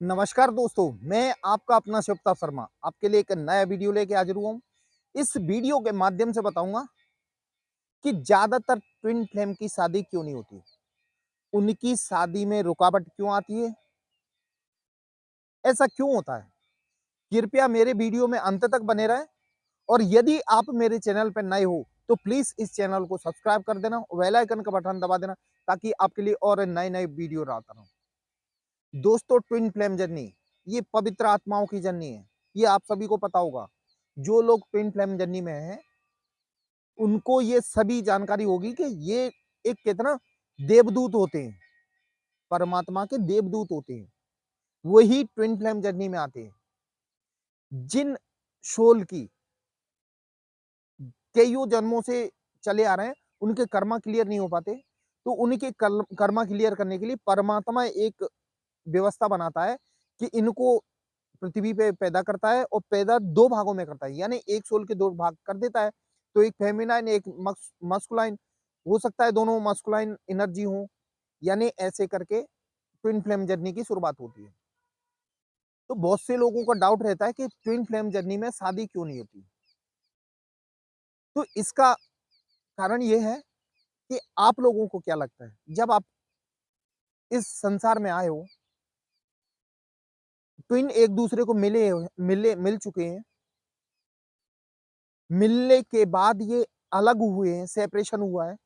नमस्कार दोस्तों, मैं आपका अपना शिवप्रताप शर्मा आपके लिए एक नया वीडियो लेके हाजिर हुआ हूँ। इस वीडियो के माध्यम से बताऊंगा कि ज्यादातर ट्विन फ्लेम की शादी क्यों नहीं होती, उनकी शादी में रुकावट क्यों आती है, ऐसा क्यों होता है। कृपया मेरे वीडियो में अंत तक बने रहें और यदि आप मेरे चैनल पर नए हो तो प्लीज इस चैनल को सब्सक्राइब कर देना, बेल आइकन का बटन दबा देना ताकि आपके लिए और नए नए वीडियो लाता रहूं। दोस्तों, ट्विन फ्लेम जर्नी ये पवित्र आत्माओं की जर्नी है। ये आप सभी को पता होगा। जो लोग ट्विन फ्लेम जर्नी में हैं उनको ये सभी जानकारी होगी कि ये एक कहते ना देवदूत होते हैं, परमात्मा के देवदूत होते हैं। वही ट्विन फ्लेम जर्नी में आते हैं। जिन सोल की कईयों जन्मों से चले आ रहे हैं, उनके कर्मा क्लियर नहीं हो पाते, तो उनके कर्मा क्लियर करने के लिए परमात्मा एक व्यवस्था बनाता है कि इनको पृथ्वी पे पैदा करता है और पैदा दो भागों में करता है, यानी एक सोल के दो भाग कर देता है। तो एक फेमिनाइन एक मस्कुलाइन हो सकता है, दोनों मस्कुलाइन एनर्जी हो, यानी ऐसे करके ट्विन फ्लेम जर्नी की शुरुआत होती है। तो बहुत से लोगों का डाउट रहता है कि ट्विन फ्लेम जर्नी में शादी क्यों नहीं होती। तो इसका कारण ये है कि आप लोगों को क्या लगता है, जब आप इस संसार में आए हो, ट्विन एक दूसरे को मिल चुके हैं, मिलने के बाद ये अलग हुए हैं, सेपरेशन हुआ है,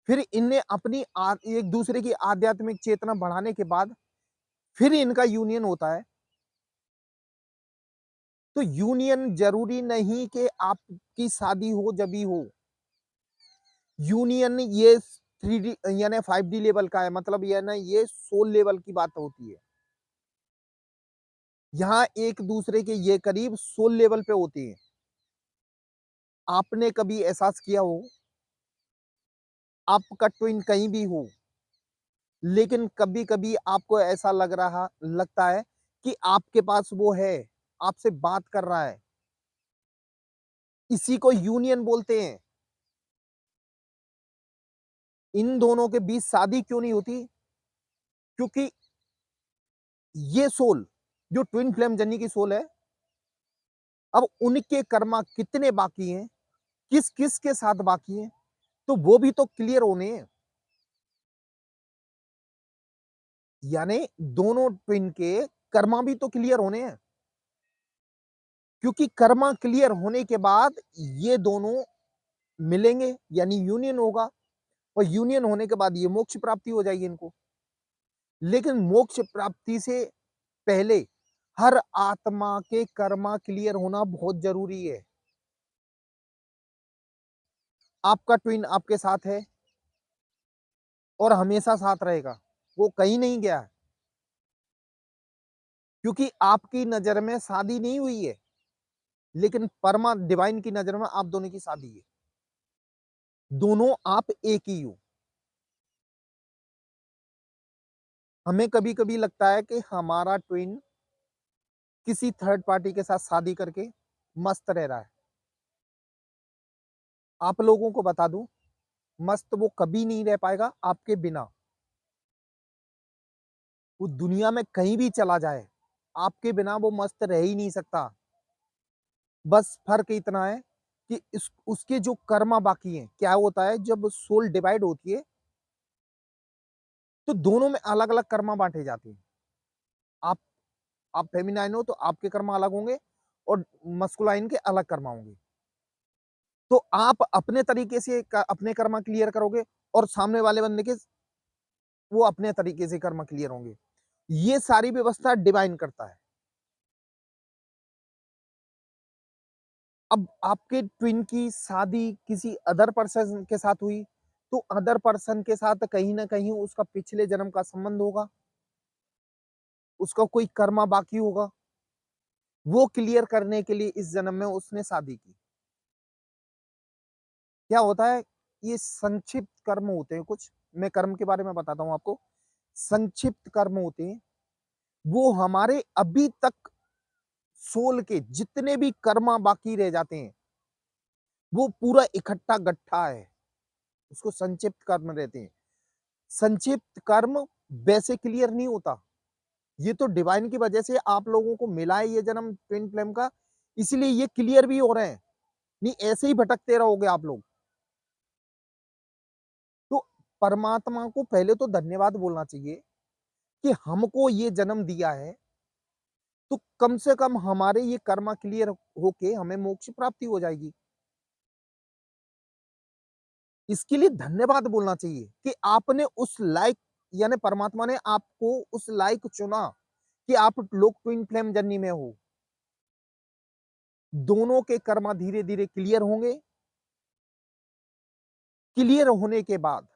फिर इनने अपनी एक दूसरे की आध्यात्मिक चेतना बढ़ाने के बाद फिर इनका यूनियन होता है। तो यूनियन जरूरी नहीं कि आपकी शादी हो जब ही हो। यूनियन ये 3D यानी 5D लेवल का है, मतलब ये ना ये सोल लेवल की बात होती है। यहाँ एक दूसरे के ये करीब सोल लेवल पे होती है। आपने कभी एहसास किया हो, आपका ट्विन कहीं भी हो, लेकिन कभी कभी आपको ऐसा लगता है कि आपके पास वो है, आपसे बात कर रहा है। इसी को यूनियन बोलते हैं। इन दोनों के बीच शादी क्यों नहीं होती? क्योंकि ये सोल जो ट्विन फ्लेम जर्नी की सोल है, अब उनके कर्मा कितने बाकी हैं, किस किस के साथ बाकी हैं, तो वो भी तो क्लियर होने हैं। यानी दोनों ट्विन के कर्मा भी तो क्लियर होने हैं, क्योंकि कर्मा क्लियर होने के बाद ये दोनों मिलेंगे, यानी यूनियन होगा, और यूनियन होने के बाद ये मोक्ष प्राप्ति हो जाएगी इनको। लेकिन मोक्ष प्राप्ति से पहले हर आत्मा के कर्मा क्लियर होना बहुत जरूरी है। आपका ट्विन आपके साथ है और हमेशा साथ रहेगा, वो कहीं नहीं गया है, क्योंकि आपकी नजर में शादी नहीं हुई है, लेकिन परमा डिवाइन की नजर में आप दोनों की शादी है। दोनों आप एक ही हो। हमें कभी कभी लगता है कि हमारा ट्विन किसी थर्ड पार्टी के साथ शादी करके मस्त रह रहा है। आप लोगों को बता दूं, मस्त वो कभी नहीं रह पाएगा आपके बिना। वो दुनिया में कहीं भी चला जाए, आपके बिना वो मस्त रह ही नहीं सकता। बस फर्क इतना है कि उसके जो कर्मा बाकी हैं, क्या होता है जब सोल डिवाइड होती है तो दोनों में अलग अलग कर्मा बांटे जाते हैं। आप आप फेमिनाइन हो तो आपके कर्मा अलग होंगे और मस्कुलाइन के अलग कर्मा होंगे। तो आप अपने तरीके से अपने कर्मा क्लियर करोगे और सामने वाले बंदे के वो अपने तरीके से कर्मा क्लियर होंगे। ये सारी व्यवस्था डिवाइन करता है। अब आपके ट्विन की शादी किसी अदर पर्सन के साथ हुई, तो अदर पर्सन के साथ कहीं ना कहीं उसका पिछले जन्म का संबंध होगा, उसका कोई कर्मा बाकी होगा, वो क्लियर करने के लिए इस जन्म में उसने शादी की। क्या होता है, ये संक्षिप्त कर्म होते हैं कुछ। मैं कर्म के बारे में बताता हूँ आपको। संक्षिप्त कर्म होते हैं, वो हमारे अभी तक सोल के जितने भी कर्मा बाकी रह जाते हैं, वो पूरा इकट्ठा गट्ठा है, उसको संक्षिप्त कर्म रहते हैं। संक्षिप्त कर्म वैसे क्लियर नहीं होता, ये तो डिवाइन की वजह से आप लोगों को मिला है ये जन्म ट्विन फ्लेम का, इसीलिए ये क्लियर भी हो रहे हैं। नहीं ऐसे ही भटकते रहोगे आप लोग। तो परमात्मा को पहले तो धन्यवाद बोलना चाहिए कि हमको ये जन्म दिया है, तो कम से कम हमारे ये कर्मा क्लियर होके हमें मोक्ष प्राप्ति हो जाएगी। इसके लिए धन्यवाद बोलना चाहिए कि आपने उस लायक यानी परमात्मा ने आपको उस लायक चुना कि आप लोग ट्विन फ्लेम जर्नी में हो। दोनों के कर्मा धीरे-धीरे क्लियर होंगे, क्लियर होने के बाद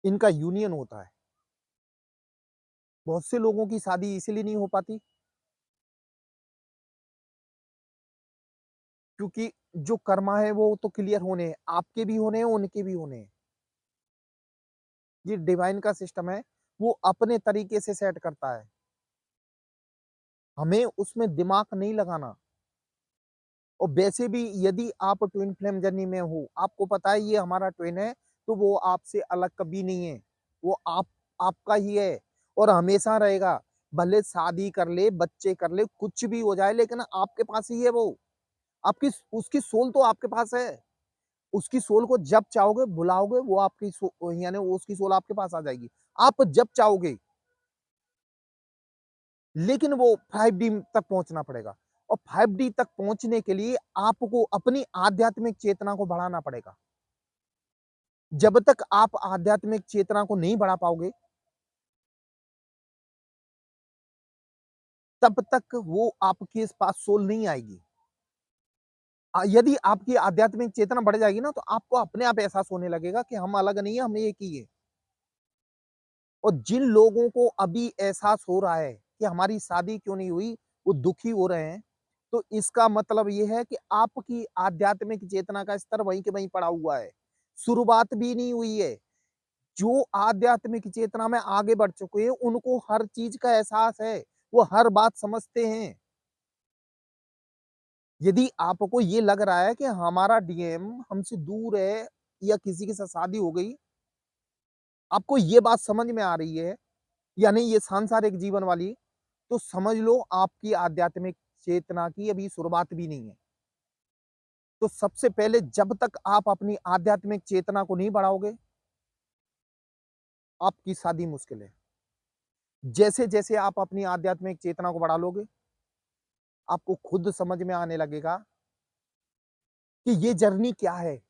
इनका यूनियन होता है। बहुत से लोगों की शादी इसीलिए नहीं हो पाती क्योंकि जो कर्मा है वो तो क्लियर होने हैं, आपके भी होने हैं, उनके भी होने हैं। ये डिवाइन का सिस्टम है, वो अपने तरीके से सेट करता है। हमें उसमें दिमाग नहीं लगाना। और वैसे भी यदि आप ट्विन फ्लेम जर्नी में हो, आपको पता है ये हमारा ट्विन है, तो वो आपसे अलग कभी नहीं है। वो आपका ही है और हमेशा रहेगा। भले शादी कर ले, बच्चे कर ले, कुछ भी हो जाए लेकिन आपके पास ही है वो। आपकी उसकी सोल तो आपके पास है। उसकी सोल को जब चाहोगे बुलाओगे वो आपकी यानी उसकी सोल आपके पास आ जाएगी। आप जब चाहोगे लेकिन वो 5D तक पहुंचना पड़ेगा और 5D तक पहुंचने के लिए आपको अपनी आध्यात्मिक चेतना को बढ़ाना पड़ेगा। जब तक आप आध्यात्मिक चेतना को नहीं बढ़ा पाओगे तब तक वो आपके पास सोल नहीं आएगी। यदि आपकी आध्यात्मिक चेतना बढ़ जाएगी ना तो आपको अपने आप एहसास होने लगेगा कि हम अलग नहीं है, हम एक ही है। और जिन लोगों को अभी एहसास हो रहा है कि हमारी शादी क्यों नहीं हुई, वो दुखी हो रहे हैं, तो इसका मतलब ये है कि आपकी आध्यात्मिक चेतना का स्तर वहीं के वहीं पड़ा हुआ है। शुरुआत भी नहीं हुई है। जो आध्यात्मिक चेतना में आगे बढ़ चुके हैं, उनको हर चीज का एहसास है। वो हर बात समझते हैं। यदि आपको ये लग रहा है कि हमारा डीएम हमसे दूर है या किसी के साथ शादी हो गई, आपको ये बात समझ में आ रही है, यानी ये सांसारिक जीवन वाली, तो समझ लो आपकी आध्यात्मिक चेतना की अभी शुरुआत भी नहीं है। तो सबसे पहले जब तक आप अपनी आध्यात्मिक चेतना को नहीं बढ़ाओगे, आपकी शादी मुश्किल है। जैसे-जैसे आप अपनी आध्यात्मिक चेतना को बढ़ा लोगे, आपको खुद समझ में आने लगेगा कि ये जर्नी क्या है।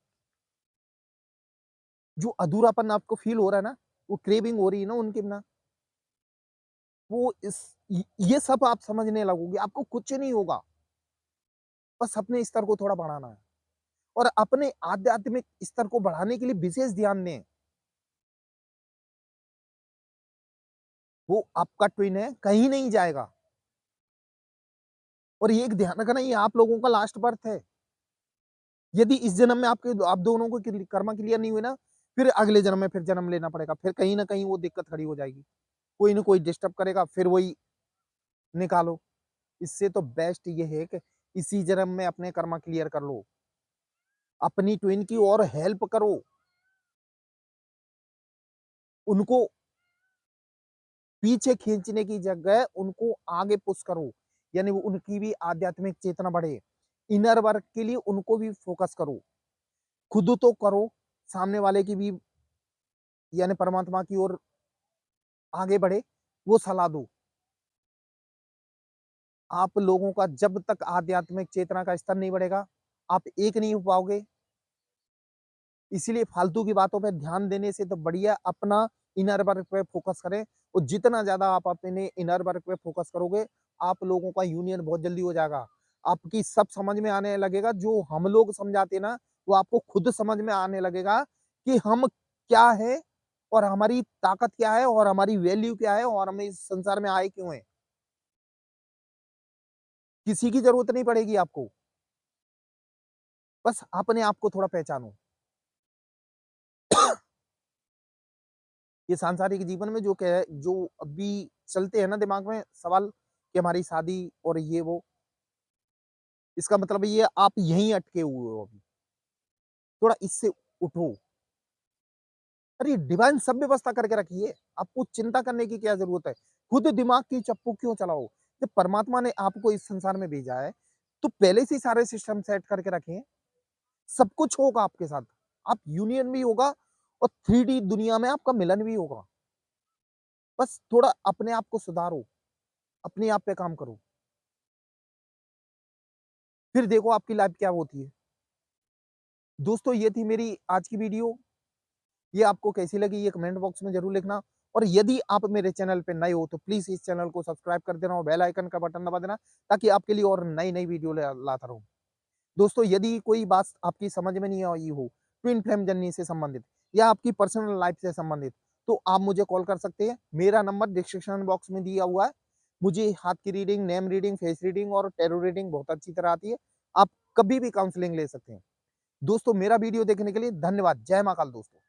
जो अधूरापन आपको फ़ील हो रहा है ना, वो क्रेविंग हो रही है ना उनके बिना, वो ये सब आप समझने लगोगे, आपको कुछ नहीं होगा। बस अपने स्तर को थोड़ा बढ़ाना है और अपने आध्यात्मिक स्तर को बढ़ाने के लिए विशेष ध्यान दें। वो आपका ट्विन है, कहीं नहीं जाएगा। और ये एक ध्यान रखना ये आप लोगों का लास्ट बर्थ है। यदि इस जन्म में आपके आप दोनों को कर्मा क्लियर नहीं हुए ना, फिर अगले जन्म में फिर जन्म लेना पड़ेगा। फिर कहीं न कहीं वो दिक्कत खड़ी हो जाएगी। कोई न कोई डिस्टर्ब करेगा, फिर वही निकालो। इससे तो बेस्ट ये है कि इसी जन्म में अपने कर्मा क्लियर कर लो। अपनी ट्विन की और हेल्प करो। उनको पीछे खींचने की जगह उनको आगे पुश करो। यानी वो उनकी भी आध्यात्मिक चेतना बढ़े। इनर वर्क के लिए उनको भी फोकस करो। खुद तो करो, सामने वाले की भी यानी परमात्मा की ओर आगे बढ़े, वो सलाह दो। आप लोगों का जब तक आध्यात्मिक चेतना का स्तर नहीं बढ़ेगा, आप एक नहीं हो पाओगे। इसीलिए फालतू की बातों पे ध्यान देने से तो बढ़िया अपना इनर वर्क पे फोकस करें और जितना ज़्यादा आप अपने इनर वर्क पे फोकस करोगे, आप लोगों का यूनियन बहुत जल्दी हो जाएगा। आपकी सब समझ में आने लगेगा, जो हम लोग समझाते हैं ना, वो आपको खुद समझ में आने लगेगा कि हम क्या हैं और हमारी ताकत क्या है और हमारी वैल्यू क्या है और हम इस संसार में आए क्यों हैं। किसी की ज़रूरत नहीं पड़ेगी आपको, बस अपने आप को थोड़ा पहचानो। ये सांसारिक जीवन में जो अभी चलते हैं ना दिमाग में सवाल कि हमारी शादी और ये वो, इसका मतलब ये आप यहीं अटके हुए हो अभी। थोड़ा इससे उठो, अरे डिवाइन सब व्यवस्था करके रखी है, आपको चिंता करने की क्या ज़रूरत है? खुद दिमाग की चप्पू क्यों चलाओ? जब परमात्मा ने आपको इस संसार में भेजा है, तो पहले से ही सारे सिस्टम सेट करके रखे हैं, सब कुछ होगा आपके साथ। आप यूनियन भी होगा और 3D दुनिया में आपका मिलन भी होगा। बस थोड़ा अपने आप को सुधारो, अपने आप पे काम करो, फिर देखो आपकी लाइफ क्या होती है। दोस्तों ये थी मेरी आज की वीडियो, ये आपको कैसी लगी ये कमेंट बॉक्स में ज़रूर लिखना और यदि आप मेरे चैनल पे नए हो तो प्लीज़ इस चैनल को सब्सक्राइब कर देना और बेल आइकन का बटन दबा देना ताकि आपके लिए और नई-नई वीडियो लाता रहूँ। दोस्तों यदि कोई बात आपकी समझ में नहीं आई हो, ट्विन फ्लेम जर्नी से संबंधित या आपकी पर्सनल लाइफ से संबंधित, तो आप मुझे कॉल कर सकते हैं। मेरा नंबर डिस्क्रिप्शन बॉक्स में दिया हुआ है। मुझे हाथ की reading, name reading, face reading और टैरो रीडिंग बहुत अच्छी तरह आती है। आप कभी भी काउंसलिंग ले सकते हैं। दोस्तों मेरा वीडियो देखने के लिए धन्यवाद। जय महाकाल दोस्तों।